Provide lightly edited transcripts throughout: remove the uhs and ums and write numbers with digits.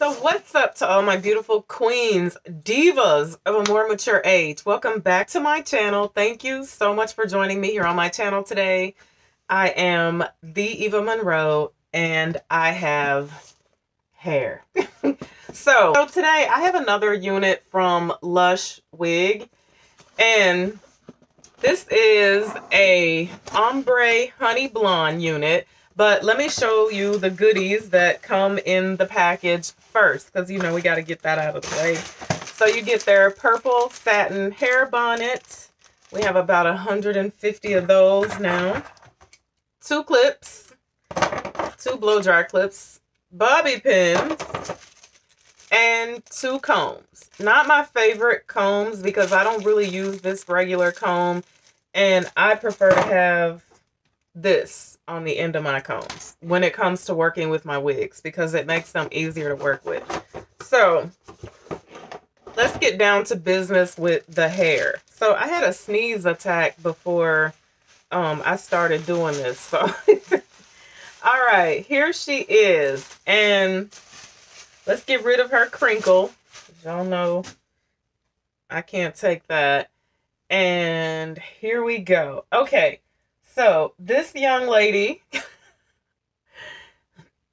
So what's up to all my beautiful queens, divas of a more mature age? Welcome back to my channel. Thank you so much for joining me here on my channel today. I am the Eva Monroe and I have hair. So today I have another unit from Lush Wig, and this is a ombre honey blonde unit. But let me show you the goodies that come in the package first, because, you know, we got to get that out of the way. So you get their purple satin hair bonnet. We have about 150 of those now. 2 clips, 2 blow dry clips, bobby pins, and 2 combs. Not my favorite combs because I don't really use this regular comb, and I prefer to have this on the end of my combs when it comes to working with my wigs, because it makes them easier to work with. So let's get down to business with the hair. So I had a sneeze attack before I started doing this. So all right, here she is, and let's get rid of her crinkle. Y'all know I can't take that. And here we go. Okay. So this young lady,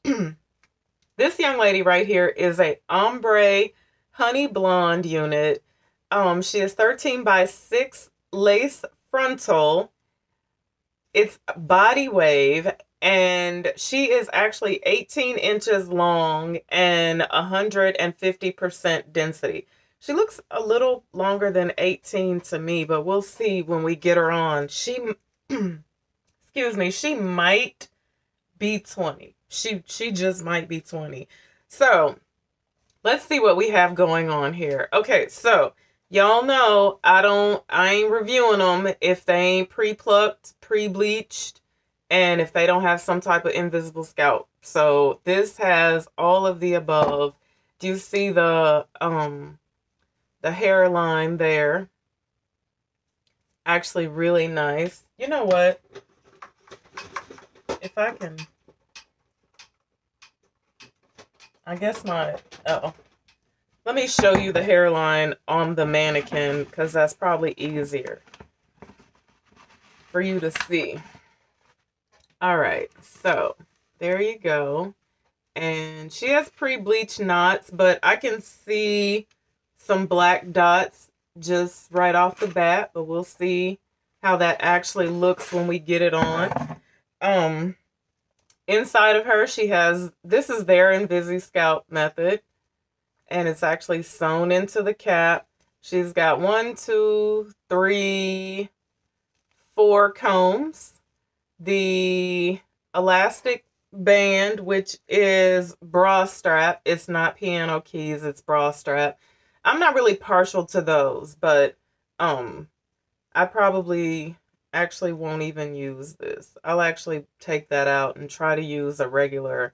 this young lady right here is a ombre honey blonde unit. She is 13 by 6 lace frontal. It's body wave, and she is actually 18 inches long and 150% density. She looks a little longer than 18 to me, but we'll see when we get her on. She excuse me, she might be 20. She just might be 20. So let's see what we have going on here. Okay, so y'all know I ain't reviewing them if they ain't pre-plucked, pre-bleached, and if they don't have some type of invisible scalp. So this has all of the above. Do you see the hairline there? Actually really nice. You know what? If I can, I guess not. Uh-oh. Let me show you the hairline on the mannequin, because that's probably easier for you to see. All right, so there you go. And she has pre-bleached knots, but I can see some black dots just right off the bat, but we'll see how that actually looks when we get it on. Inside of her, she has, this is their Invisi Scalp method, and it's actually sewn into the cap. She's got 1, 2, 3, 4 combs. The elastic band, which is bra strap. It's not piano keys, it's bra strap. I'm not really partial to those, but I probably actually won't even use this. I'll actually take that out and try to use a regular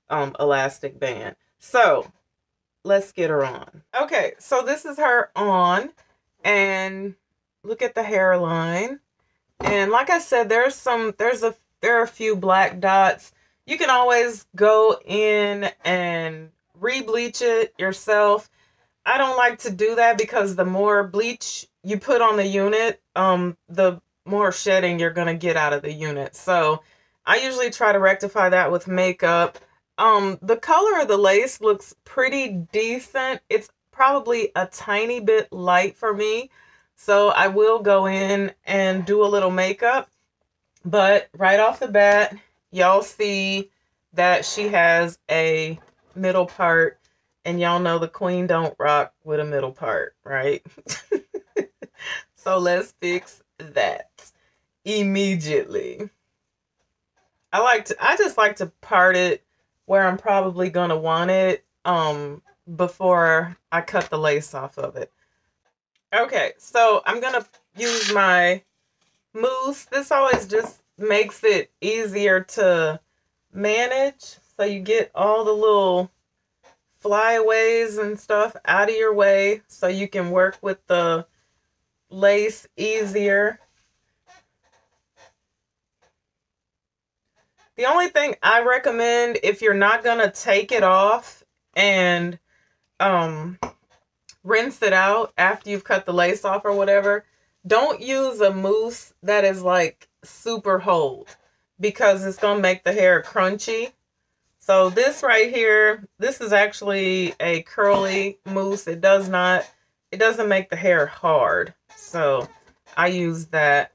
elastic band. So let's get her on. Okay, so this is her on, and look at the hairline. And like I said, there are a few black dots. You can always go in and re-bleach it yourself. I don't like to do that because the more bleach you put on the unit, the more shedding you're going to get out of the unit. So I usually try to rectify that with makeup. The color of the lace looks pretty decent. It's probably a tiny bit light for me, so I will go in and do a little makeup. But right off the bat, y'all see that she has a middle part, and y'all know the queen don't rock with a middle part, right? So let's fix that immediately. I just like to part it where I'm probably gonna want it before I cut the lace off of it. Okay, so I'm gonna use my mousse. This always just makes it easier to manage, so you get all the little flyaways and stuff out of your way so you can work with the lace easier. The only thing I recommend, if you're not gonna take it off and rinse it out after you've cut the lace off or whatever. Don't use a mousse that is like super hold, because it's going to make the hair crunchy. So this right here, this is actually a curly mousse. It doesn't make the hair hard. So I use that.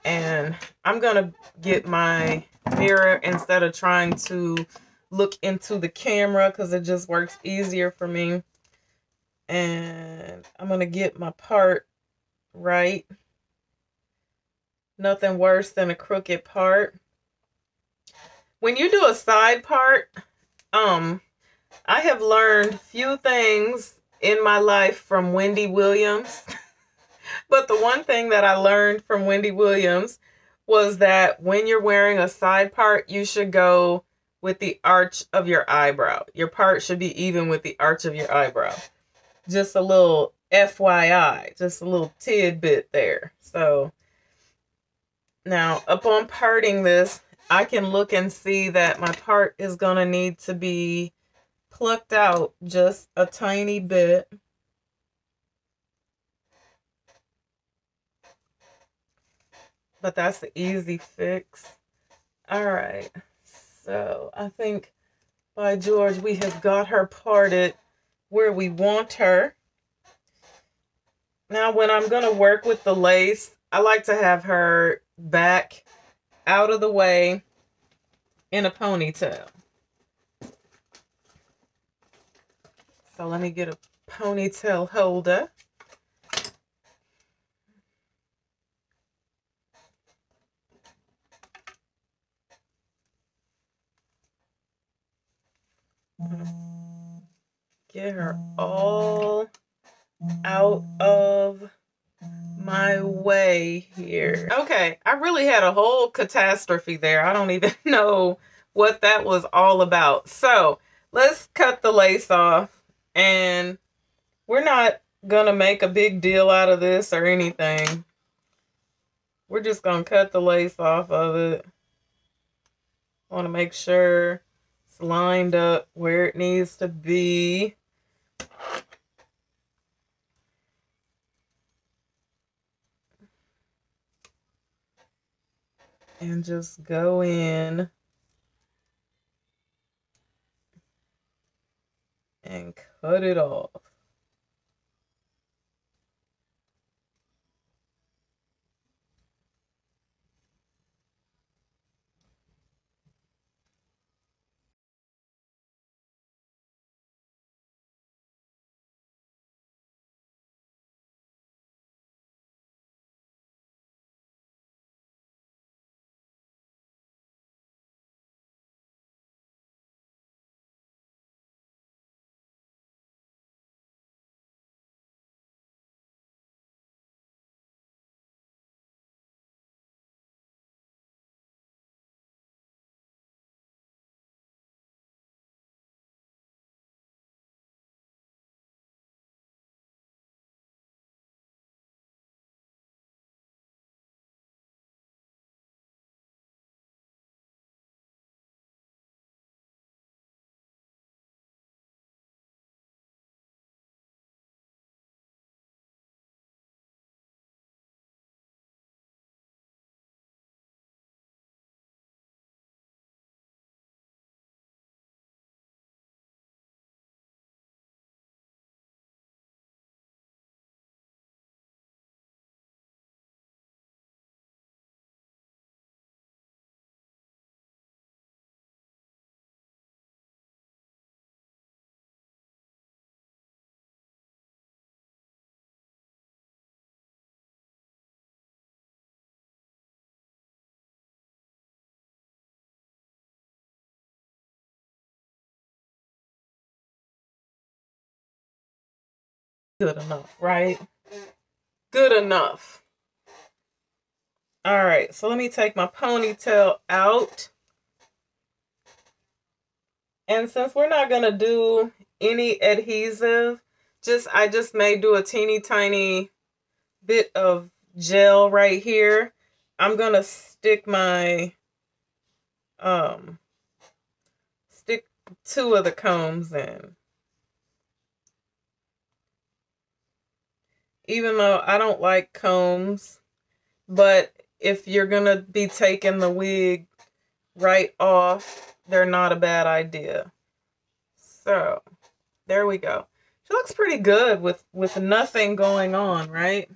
And I'm going to get my mirror instead of trying to look into the camera, because it just works easier for me. And I'm going to get my part right. Nothing worse than a crooked part. When you do a side part, I have learned few things in my life from Wendy Williams. But the one thing that I learned from Wendy Williams was that when you're wearing a side part, you should go with the arch of your eyebrow. Your part should be even with the arch of your eyebrow. Just a little FYI, just a little tidbit there. So now upon parting this, I can look and see that my part is going to need to be plucked out just a tiny bit. But that's the easy fix. All right. So I think, by George, we have got her parted where we want her. Now, when I'm going to work with the lace, I like to have her back out of the way in a ponytail. So let me get a ponytail holder. Get her all out of my way here. Okay, I really had a whole catastrophe there. I don't even know what that was all about. So let's cut the lace off, and we're not gonna make a big deal out of this or anything. We're just gonna cut the lace off of it. I want to make sure it's lined up where it needs to be. And just go in and cut it off. Good enough, right? Good enough. All right, so let me take my ponytail out. And since we're not going to do any adhesive, I just may do a teeny tiny bit of gel right here. I'm going to stick stick 2 of the combs in. even though I don't like combs, but if you're gonna be taking the wig right off, they're not a bad idea. So there we go. She looks pretty good with nothing going on, right?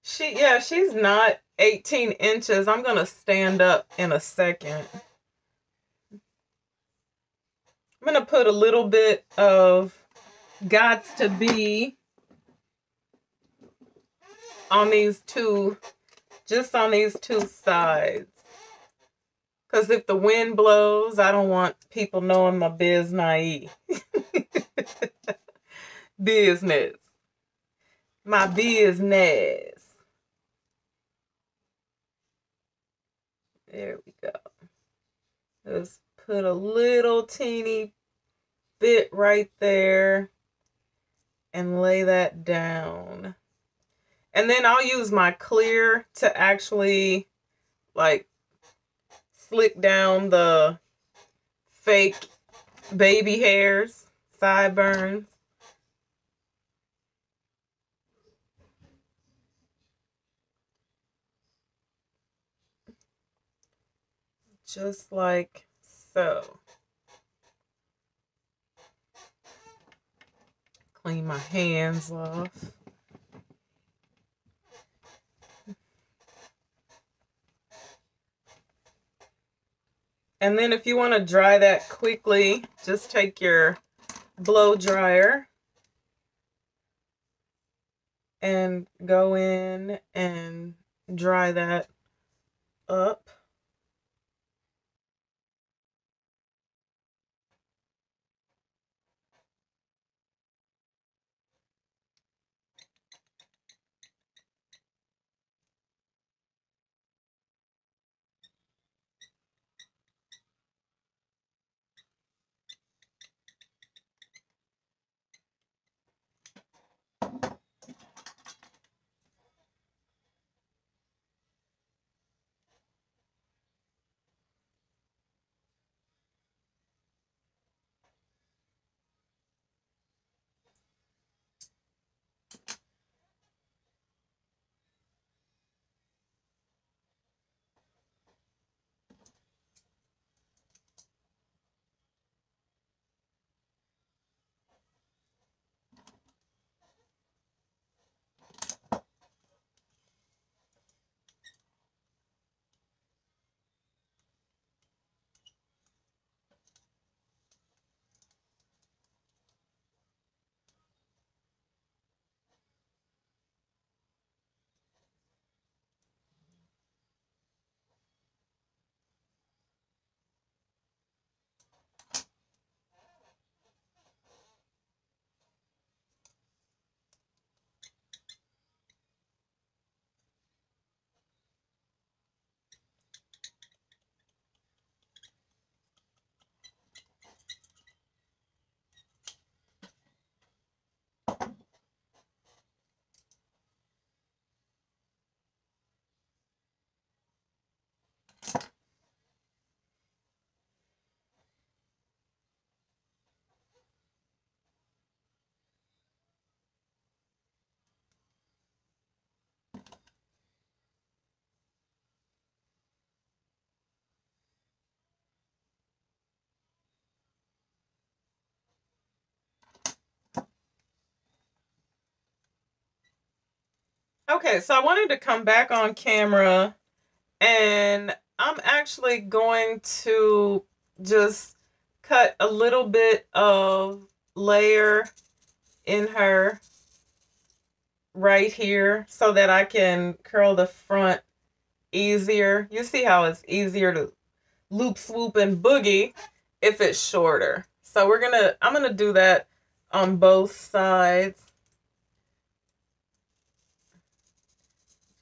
She's not 18 inches. I'm gonna stand up in a second. I'm gonna put a little bit of Gots to Be on these two, just on these two sides. Because if the wind blows, I don't want people knowing my biz naive. Business. My business. There we go. Just put a little teeny bit right there and lay that down. And then I'll use my clear to actually like slick down the fake baby hairs, sideburns. Just like so. Clean my hands off. And then if you want to dry that quickly, just take your blow dryer and go in and dry that up. Okay, so I wanted to come back on camera, and I'm actually going to just cut a little bit of layer in her right here so that I can curl the front easier. You see how it's easier to loop, swoop, and boogie if it's shorter. So I'm gonna do that on both sides.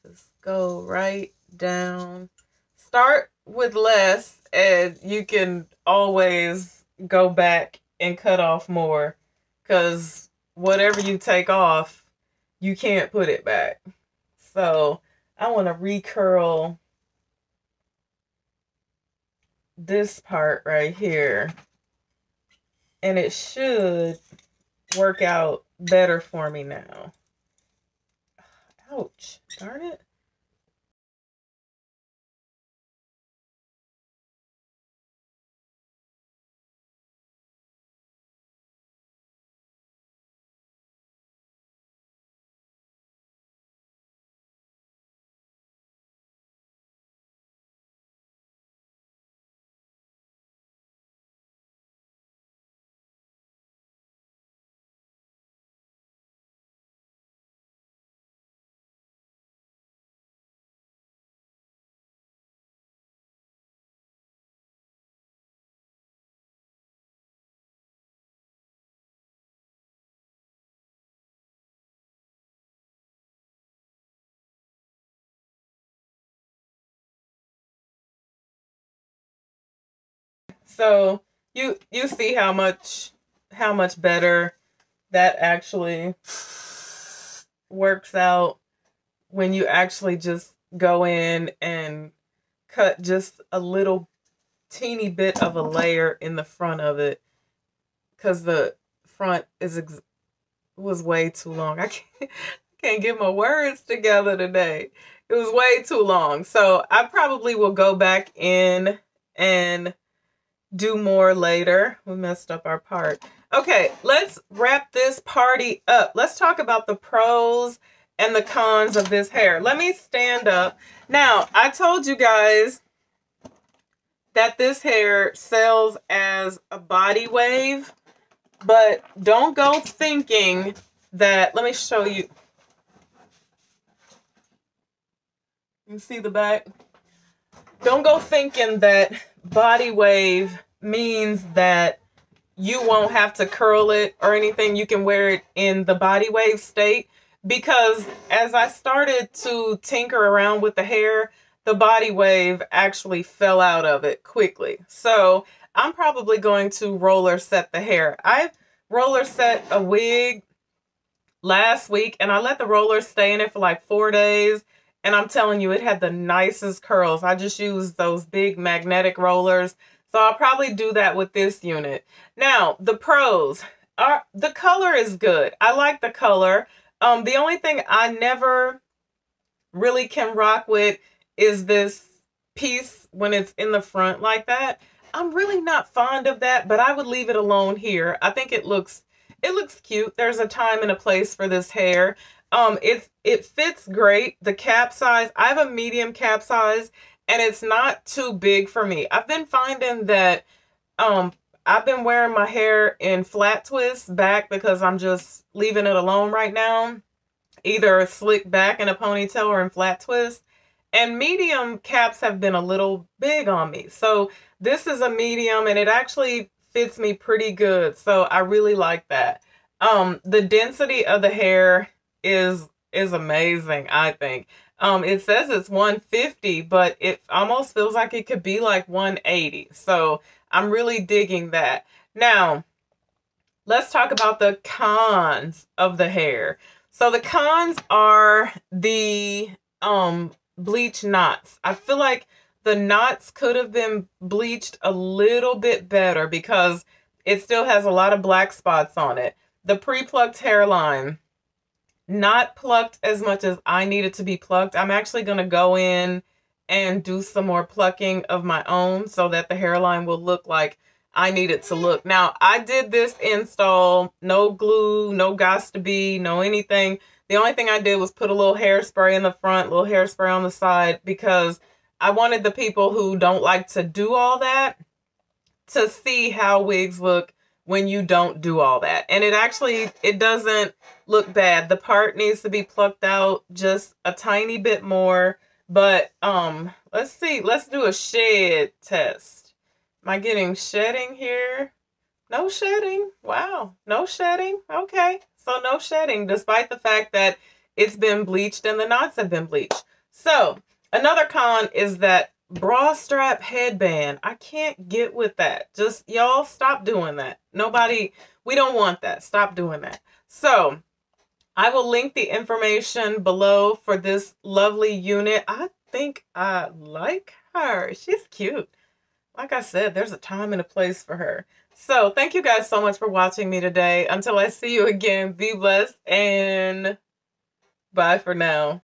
Just go right down. Start with less, and you can always go back and cut off more, because whatever you take off, you can't put it back. So I want to recurl this part right here, and it should work out better for me now. Ouch, darn it. So you see how much better that actually works out when you actually just go in and cut just a little teeny bit of a layer in the front of it, because the front was way too long. I can't get my words together today. It was way too long. So I probably will go back in and do more later. We messed up our part. Okay, let's wrap this party up. Let's talk about the pros and the cons of this hair. Let me stand up. Now, I told you guys that this hair sells as a body wave, but don't go thinking that, let me show you. You see the back? Don't go thinking that body wave means that you won't have to curl it or anything. You can wear it in the body wave state, because as I started to tinker around with the hair, the body wave actually fell out of it quickly. So I'm probably going to roller set the hair. I roller set a wig last week, and I let the roller stay in it for like 4 days. And I'm telling you, it had the nicest curls. I just used those big magnetic rollers. So I'll probably do that with this unit. Now, the pros are, the color is good. I like the color. The only thing I never really can rock with is this piece when it's in the front like that. I'm really not fond of that, but I would leave it alone here. I think it looks cute. There's a time and a place for this hair. It fits great. The cap size, I have a medium cap size, and it's not too big for me. I've been finding that I've been wearing my hair in flat twists back, because I'm just leaving it alone right now. Either slick back in a ponytail or in flat twist. And medium caps have been a little big on me. So this is a medium, and it actually fits me pretty good. So I really like that. The density of the hair is amazing, I think. It says it's 150, but it almost feels like it could be like 180. So I'm really digging that. Now, let's talk about the cons of the hair. So the cons are the bleach knots. I feel like the knots could have been bleached a little bit better, because it still has a lot of black spots on it. The pre-plucked hairline, not plucked as much as I need it to be plucked. I'm actually going to go in and do some more plucking of my own, so that the hairline will look like I need it to look. Now, I did this install, no glue, no gots to be, no anything. The only thing I did was put a little hairspray in the front, a little hairspray on the side, because I wanted the people who don't like to do all that to see how wigs look when you don't do all that. And it doesn't look bad. The part needs to be plucked out just a tiny bit more. But let's see. Let's do a shed test. Am I getting shedding here? No shedding. Wow. No shedding. Okay. So no shedding, despite the fact that it's been bleached and the knots have been bleached. So another con is that bra strap headband. I can't get with that. Just y'all stop doing that. Nobody, we don't want that. Stop doing that. So I will link the information below for this lovely unit. I think I like her. She's cute. Like I said, there's a time and a place for her. So thank you guys so much for watching me today. Until I see you again, be blessed and bye for now.